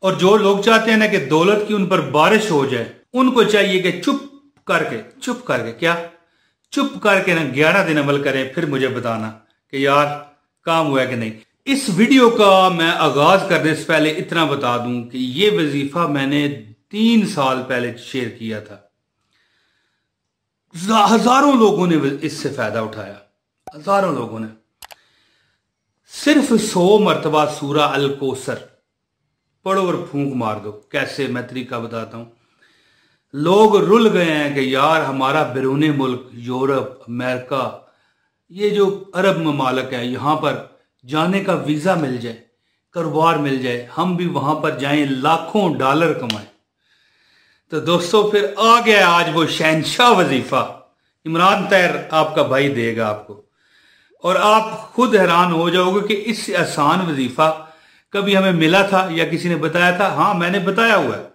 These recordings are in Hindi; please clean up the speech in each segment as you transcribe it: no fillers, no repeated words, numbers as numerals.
और जो लोग चाहते हैं ना कि दौलत की उन पर बारिश हो जाए, उनको चाहिए कि चुप करके क्या चुप करके ना 11 दिन अमल करें, फिर मुझे बताना कि यार काम हुआ है कि नहीं। इस वीडियो का मैं आगाज करने से पहले इतना बता दूं कि ये वजीफा मैंने 3 साल पहले शेयर किया था। हजारों लोगों ने इससे फायदा उठाया, हजारों लोगों ने। सिर्फ 100 मरतबा सूरा अल कौसर पढ़ो और फूंक मार दो। कैसे, मैं तरीका बताता हूं। लोग रुल गए हैं कि यार हमारा बैरून मुल्क यूरोप, अमेरिका, ये जो अरब ममालक है, यहां पर जाने का वीजा मिल जाए, कारोबार मिल जाए, हम भी वहां पर जाएं, लाखों डॉलर कमाएं। तो दोस्तों फिर आ गया आज वो शहनशाह वजीफा। इमरान तैर आपका भाई देगा आपको, और आप खुद हैरान हो जाओगे कि इससे आसान वजीफा कभी हमें मिला था या किसी ने बताया था। हाँ, मैंने बताया हुआ है,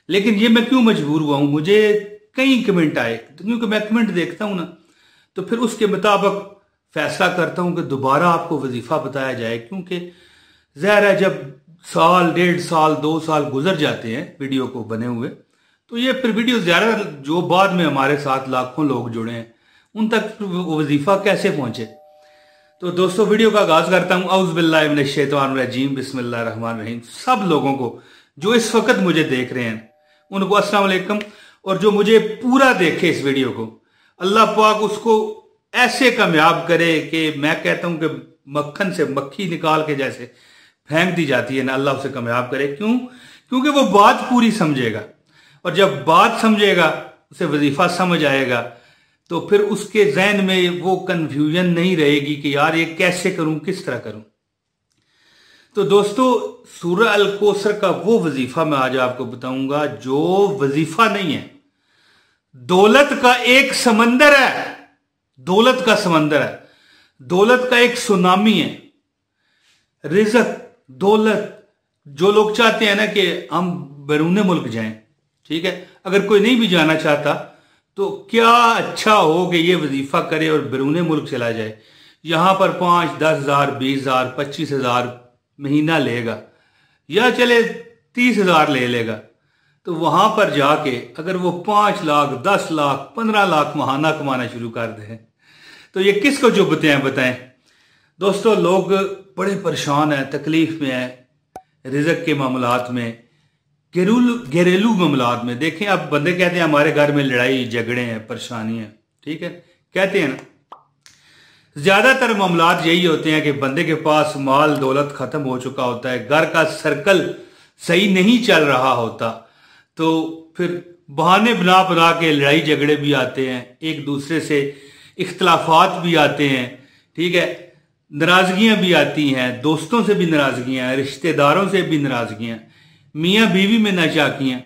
लेकिन ये मैं क्यों मजबूर हुआ हूं। मुझे कई कमेंट आए, क्योंकि मैं कमेंट देखता हूं ना, तो फिर उसके मुताबिक फैसला करता हूं कि दोबारा आपको वजीफा बताया जाए। क्योंकि ज़ाहिर है जब साल, 1.5 साल, 2 साल गुजर जाते हैं वीडियो को बने हुए, तो ये फिर वीडियो ज़्यादा, जो बाद में हमारे साथ लाखों लोग जुड़े हैं, उन तक वजीफा कैसे पहुंचे। तो दोस्तों वीडियो का आगाज करता हूं। औज़ु बिल्लाहि मिनश शैतानिर रजीम, बिस्मिल्लाहिर रहमानिर रहीम। सब लोगों को जो इस वक्त मुझे देख रहे हैं उनको अस्सलाम वालेकुम, और जो मुझे पूरा देखे इस वीडियो को, अल्लाह पाक उसको ऐसे कामयाब करे कि मैं कहता हूं कि मक्खन से मक्खी निकाल के जैसे फेंक दी जाती है ना, अल्लाह उसे कामयाब करे। क्यों? क्योंकि वो बात पूरी समझेगा, और जब बात समझेगा, उसे वजीफा समझ आएगा, तो फिर उसके जहन में वो कंफ्यूजन नहीं रहेगी कि यार ये कैसे करूं, किस तरह करूं। तो दोस्तों सूरह अल कौसर का वो वजीफा मैं आज आपको बताऊंगा जो वजीफा नहीं है, दौलत का एक समंदर है, दौलत का समंदर है, दौलत का एक सुनामी है। रिज़्क, दौलत, जो लोग चाहते हैं ना कि हम बैरून मुल्क जाएं, ठीक है, अगर कोई नहीं भी जाना चाहता तो क्या अच्छा हो कि ये वजीफा करे और बैरून मुल्क चला जाए। यहां पर 5, 10 हजार, 20 हजार, 25 हजार महीना लेगा, या चले 30 हजार ले लेगा, तो वहां पर जाके अगर वो 5 लाख, 10 लाख, 15 लाख महाना कमाना शुरू कर दे, तो ये किसको जो बताएं। दोस्तों लोग बड़े परेशान हैं, तकलीफ में हैं, रिज़्क के मामलात में, घरेलू मामलात में। देखें, अब बंदे कहते हैं हमारे घर में लड़ाई झगड़े हैं, परेशानियां, ठीक है, कहते हैं ना, ज्यादातर मामलात यही होते हैं कि बंदे के पास माल दौलत खत्म हो चुका होता है, घर का सर्कल सही नहीं चल रहा होता, तो फिर बहाने बना बना के लड़ाई झगड़े भी आते हैं, एक दूसरे से इख्तलाफात भी आते हैं, ठीक है, नाराजगियां भी आती हैं, दोस्तों से भी नाराजगियां, रिश्तेदारों से भी नाराजगियां, मियाँ बीवी में नाचाकियां।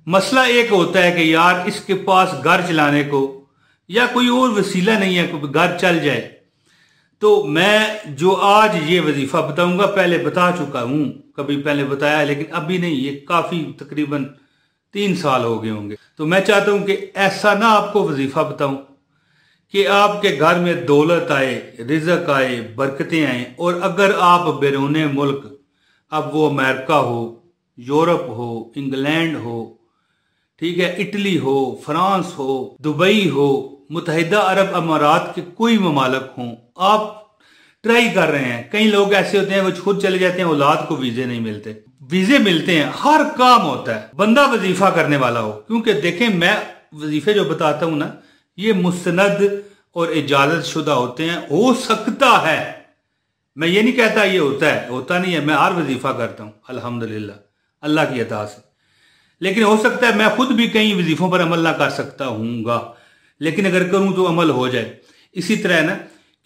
मसला एक होता है कि यार इसके पास घर चलाने को या कोई और वसीला नहीं है कि घर चल जाए। तो मैं जो आज ये वजीफा बताऊंगा, पहले बता चुका हूं, कभी पहले बताया, लेकिन अभी नहीं, ये काफी तकरीबन 3 साल हो गए होंगे। तो मैं चाहता हूं कि ऐसा ना आपको वजीफा बताऊं कि आपके घर में दौलत आए, रिज़्क आए, बरकतें आए, और अगर आप बैरून मुल्क, अब वो अमेरिका हो, यूरोप हो, इंग्लैंड हो, ठीक है, इटली हो, फ्रांस हो, दुबई हो, मुत्तहिदा अरब अमारात के कोई ममालक हों, आप ट्राई कर रहे हैं। कई लोग ऐसे होते हैं वो खुद चले जाते हैं, औलाद को वीजे नहीं मिलते, वीजे मिलते हैं, हर काम होता है, बंदा वजीफा करने वाला हो। क्योंकि देखें, मैं वजीफे जो बताता हूं ना, ये मुस्तनद और इजाजत शुदा होते हैं। हो सकता है, मैं ये नहीं कहता ये होता है, होता नहीं है, मैं हर वजीफा करता हूं अल्हम्दुलिल्लाह, अल्लाह की अता से। लेकिन हो सकता है मैं खुद भी कई वजीफों पर अमल ना कर सकता हूँगा, लेकिन अगर करूं तो अमल हो जाए। इसी तरह ना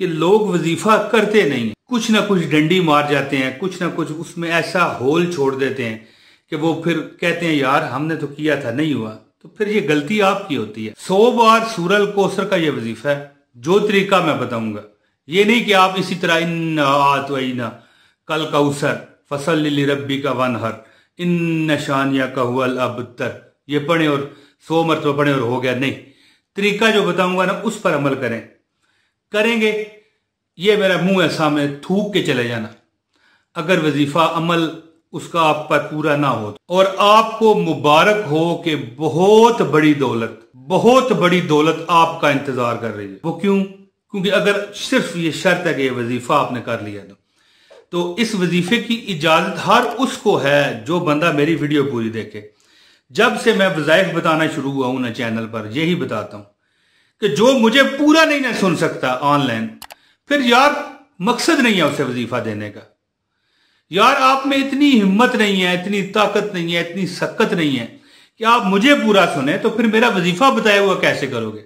कि लोग वजीफा करते नहीं है, कुछ ना कुछ डंडी मार जाते हैं, कुछ ना कुछ उसमें ऐसा होल छोड़ देते हैं कि वो फिर कहते हैं यार हमने तो किया था, नहीं हुआ। तो फिर ये गलती आपकी होती है। 100 बार सूरह अल कौसर का ये वजीफा है, जो तरीका मैं बताऊंगा, ये नहीं कि आप इसी तरह इन्ना आतवैना कल कौसर फसल्लि लिरब्बिका वनहर इन शानिया का हुवल अबतर, ये पढ़े और 100 मरतबा पढ़े और हो गया। नहीं, तरीका जो बताऊंगा ना उस पर अमल करेंगे। ये मेरा मुंह है सामने, थूक के चले जाना। अगर वजीफा अमल उसका आप पर पूरा ना हो। और आपको मुबारक हो कि बहुत बड़ी दौलत आपका इंतजार कर रही है। वो क्यों? क्योंकि अगर सिर्फ ये शर्त है कि ये वजीफा आपने कर लिया तो इस वजीफे की इजाजत हर उसको है जो बंदा मेरी वीडियो पूरी देखे। जब से मैं वज़ाइफ बताना शुरू हुआ हूं ना चैनल पर, यही बताता हूं कि जो मुझे पूरा नहीं ना सुन सकता ऑनलाइन, फिर यार मकसद नहीं है उसे वजीफा देने का। यार आप में इतनी हिम्मत नहीं है, इतनी ताकत नहीं है, इतनी सकत नहीं है कि आप मुझे पूरा सुने, तो फिर मेरा वजीफा बताया हुआ कैसे करोगे?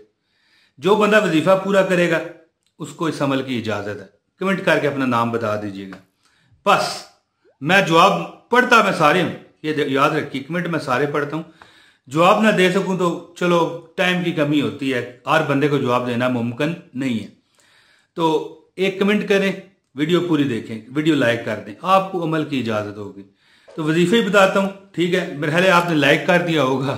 जो बंदा वजीफा पूरा करेगा उसको इस अमल की इजाजत है। कमेंट करके अपना नाम बता दीजिएगा। बस मैं जवाब पढ़ता मैं सारे हूं, ये याद रखिए, कमेंट मैं सारे पढ़ता हूं। जवाब ना दे सकूं तो चलो टाइम की कमी होती है, हर बंदे को जवाब देना मुमकिन नहीं है। तो एक कमेंट करें, वीडियो पूरी देखें, वीडियो लाइक कर दें, आपको अमल की इजाजत होगी। तो वजीफे ही बताता हूं, ठीक है? मेरे ख्याल आपने लाइक कर दिया होगा,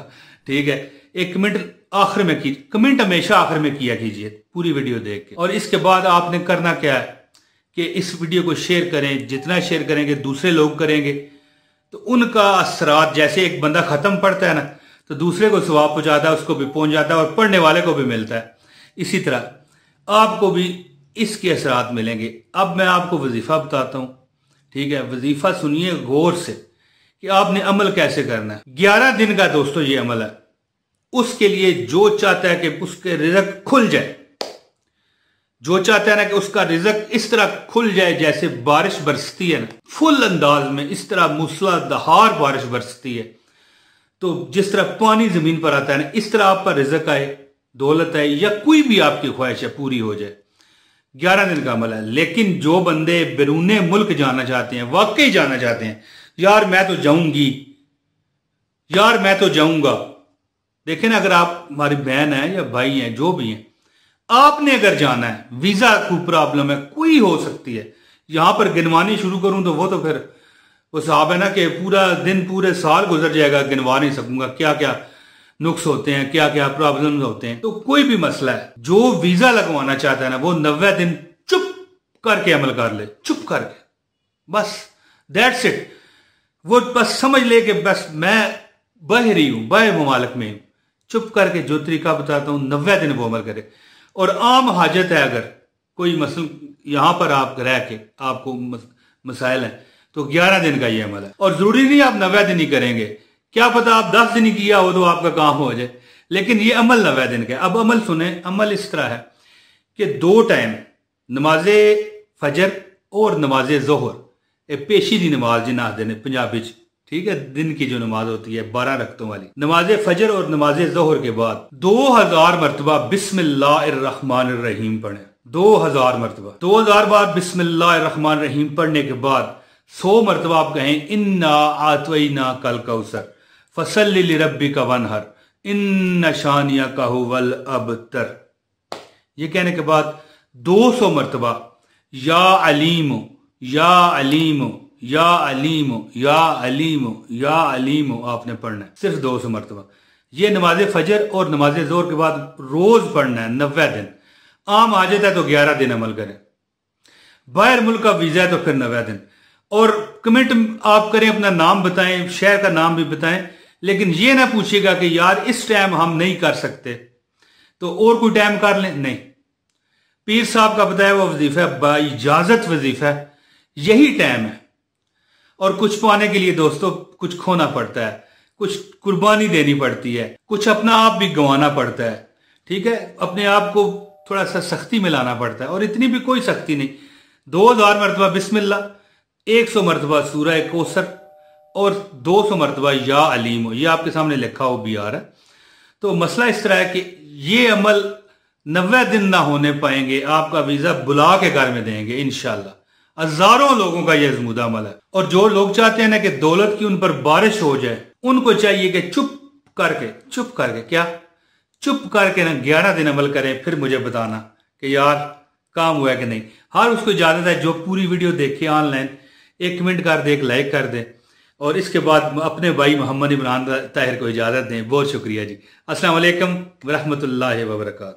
ठीक है? एक कमेंट आखिर में कीजिए, कमेंट हमेशा आखिर में किया कीजिए पूरी वीडियो देख के। और इसके बाद आपने करना क्या है कि इस वीडियो को शेयर करें। जितना शेयर करेंगे दूसरे लोग करेंगे तो उनका असरात, जैसे एक बंदा खत्म पढ़ता है ना तो दूसरे को सवाब पहुंचाता है, उसको भी पहुंच जाता है और पढ़ने वाले को भी मिलता है। इसी तरह आपको भी इसके असरात मिलेंगे। अब मैं आपको वजीफा बताता हूं, ठीक है? वजीफा सुनिए गौर से कि आपने अमल कैसे करना है। 11 दिन का दोस्तों ये अमल है। उसके लिए जो चाहता है कि उसके रिज़्क खुल जाए, जो चाहता है ना कि उसका रिज़्क इस तरह खुल जाए जैसे बारिश बरसती है ना, फुल अंदाज में, इस तरह मूसलाधार बारिश बरसती है, तो जिस तरह पानी जमीन पर आता है ना, इस तरह आप पर रिज़्क आए, दौलत आए, या कोई भी आपकी ख्वाहिश है पूरी हो जाए। 11 दिन का अमल है। लेकिन जो बंदे बैरूने मुल्क जाना चाहते हैं, वाकई जाना चाहते हैं, यार मैं तो जाऊंगी, यार मैं तो जाऊंगा। देखें ना, अगर आप हमारी बहन है या भाई हैं, जो भी हैं, आपने अगर जाना है, वीजा को प्रॉब्लम है, कोई हो सकती है, यहां पर गिनवानी शुरू करूं तो वो तो फिर वो साहब है ना कि पूरा दिन पूरे साल गुजर जाएगा, गिनवा नहीं सकूंगा क्या क्या नुक्स होते हैं, क्या क्या प्रॉब्लम्स होते हैं। तो कोई भी मसला है, जो वीजा लगवाना चाहता है ना, वो 90 दिन चुप करके अमल कर ले, चुप करके, बस दैट्स इट। वो बस समझ ले कि बस मैं बहरी हूं, बाहर ममालिक में हूं, चुप करके जो तरीका बताता हूं 90 दिन वो अमल करे। और आम हाजत है, अगर कोई मसल यहां पर आप रह के आपको मसाइल है तो 11 दिन का ये अमल है। और जरूरी नहीं आप 90 दिन ही करेंगे, क्या पता आप 10 दिन ही किया हो तो आपका काम हो जाए, लेकिन ये अमल 90 दिन का। अब अमल सुने, अमल इस तरह है कि 2 टाइम नमाजे फजर और नमाजे जोहर, पेशी दी नमाज जिन्हें आखते हैं पंजाबी, ठीक है? दिन की जो नमाज होती है 12 रकतों वाली, नमाज फजर और नमाज जोहर के बाद 2000 मरतबा बिस्मिल्लाहिर्रहमानिर्रहीम पढ़े। 2000 मरतबा, 2000 बार बिस्मिल्लाहिर्रहमानिर्रहीम पढ़ने के बाद 100 मरतबा आप कहें इन्ना आतवैना कल कौसर फसल्लि लिरब्बिका वनहर इन्ना शानियका हुवल अबतर। ये कहने के बाद 200 मरतबा या अलीमो या अलीमो या अलीमो या अलीमो या अलीमो आपने पढ़ना है, सिर्फ 200 मरतबा। ये नमाज फजर और नमाज जोर के बाद रोज पढ़ना है 90 दिन। आम हाजत है तो 11 दिन अमल करें, बाहर मुल्क का वीजा है तो फिर 90 दिन। और कमेंट आप करें, अपना नाम बताएं, शहर का नाम भी बताएं, लेकिन ये ना पूछिएगा कि यार इस टाइम हम नहीं कर सकते तो और कोई टाइम कर लें, नहीं। पीर साहब का बताया हुआ वजीफा है, बाइजाजत वजीफा है, यही टाइम है। और कुछ पाने के लिए दोस्तों कुछ खोना पड़ता है, कुछ कुर्बानी देनी पड़ती है, कुछ अपना आप भी गंवाना पड़ता है, ठीक है? अपने आप को थोड़ा सा सख्ती में लाना पड़ता है, और इतनी भी कोई सख्ती नहीं। 2000 मरतबा बिस्मिल्लाह, 100 मरतबा सूरह कौसर और 200 मरतबा या अलीम, ये आपके सामने लिखा हो भी आ रहा है। तो मसला इस तरह है कि ये अमल 90 दिन ना होने पाएंगे, आपका वीजा बुला के घर में देंगे इंशाल्लाह। हजारों लोगों का यह अज़मूदा अमल है। और जो लोग चाहते हैं ना कि दौलत की उन पर बारिश हो जाए, उनको चाहिए कि चुप करके क्या चुप करके ना 11 दिन अमल करें, फिर मुझे बताना कि यार काम हुआ है कि नहीं। हर उसको इजाजत है जो पूरी वीडियो देखे ऑनलाइन, एक कमेंट कर दे, एक लाइक कर दे, और इसके बाद अपने भाई मोहम्मद इमरान ताहिर को इजाजत दें। बहुत शुक्रिया जी। अस्सलाम वालेकुम व रहमतुल्लाहि व बरकातहू।